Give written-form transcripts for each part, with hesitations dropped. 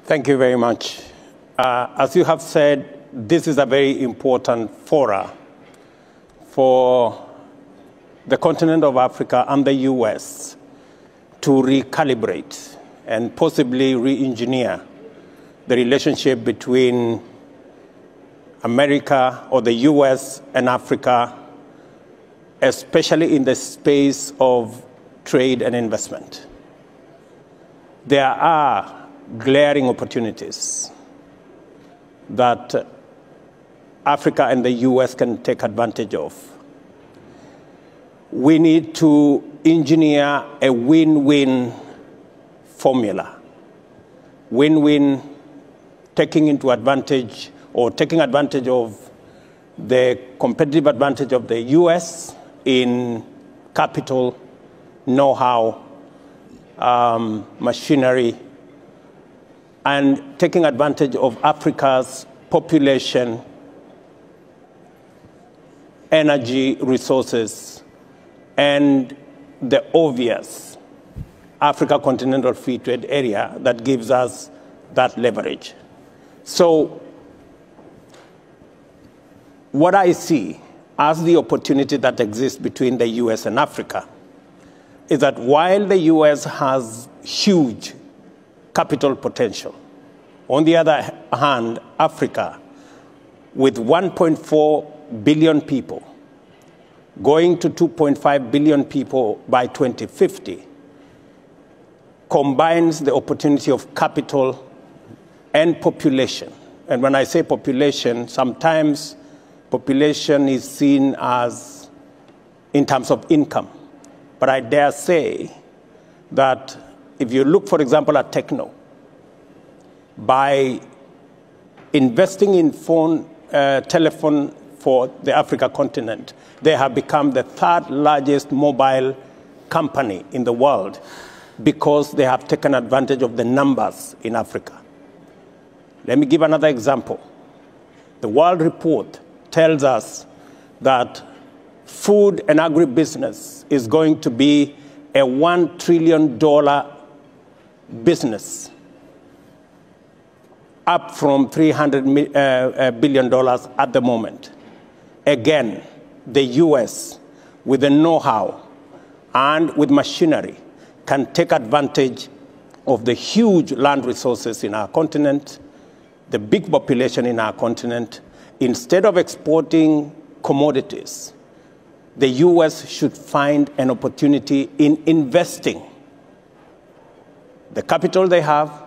Thank you very much. As you have said, this is a very important fora for the continent of Africa and the US to recalibrate and possibly re-engineer the relationship between America or the US and Africa, especially in the space of trade and investment. There are glaring opportunities that Africa and the US can take advantage of. We need to engineer a win-win formula. Win-win, taking advantage of the competitive advantage of the US in capital, know-how, machinery, and taking advantage of Africa's population, energy resources, and the obvious Africa Continental Free Trade Area that gives us that leverage. So what I see as the opportunity that exists between the US and Africa is that while the US has huge capital potential, on the other hand, Africa, with 1.4 billion people, going to 2.5 billion people by 2050, combines the opportunity of capital and population. And when I say population, sometimes population is seen as in terms of income. But I dare say that if you look, for example, at techno, by investing in telephone for the Africa continent, they have become the third largest mobile company in the world because they have taken advantage of the numbers in Africa. Let me give another example. The World Report tells us that food and agribusiness is going to be a $1 trillion business, up from $300 billion at the moment. Again, the US, with the know-how and with machinery, can take advantage of the huge land resources in our continent, the big population in our continent. Instead of exporting commodities, the US should find an opportunity in investing the capital they have,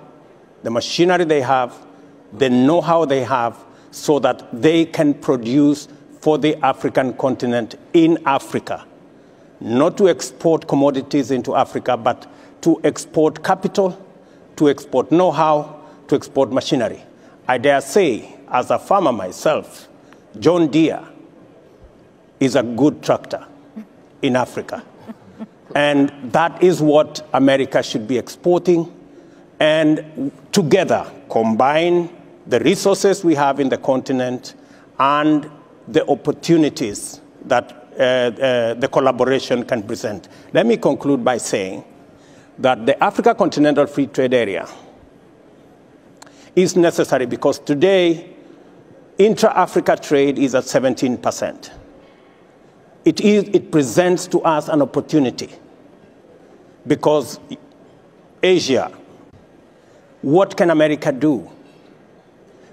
the machinery they have, the know-how they have, so that they can produce for the African continent in Africa. Not to export commodities into Africa, but to export capital, to export know-how, to export machinery. I dare say, as a farmer myself, John Deere is a good tractor in Africa. And that is what America should be exporting. And together, combine the resources we have in the continent and the opportunities that the collaboration can present. Let me conclude by saying that the Africa Continental Free Trade Area is necessary because today, intra-Africa trade is at 17%. It presents to us an opportunity because Asia, what can America do?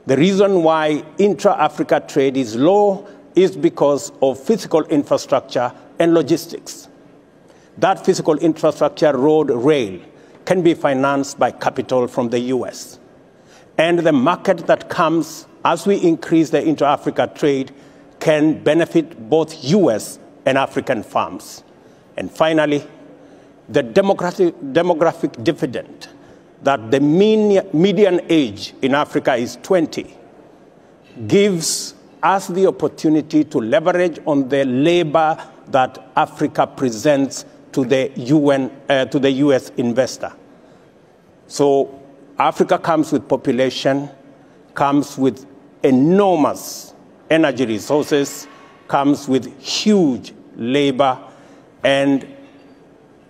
The reason why intra-Africa trade is low is because of physical infrastructure and logistics. That physical infrastructure, road, rail, can be financed by capital from the US. And the market that comes as we increase the intra-Africa trade can benefit both US and African farms. And finally, the demographic dividend, that the median age in Africa is 20, gives us the opportunity to leverage on the labor that Africa presents to the US investor. So Africa comes with population, comes with enormous energy resources, comes with huge labor, and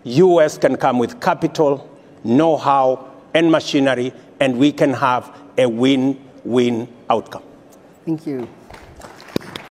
US can come with capital, know-how, and machinery, and we can have a win-win outcome. Thank you.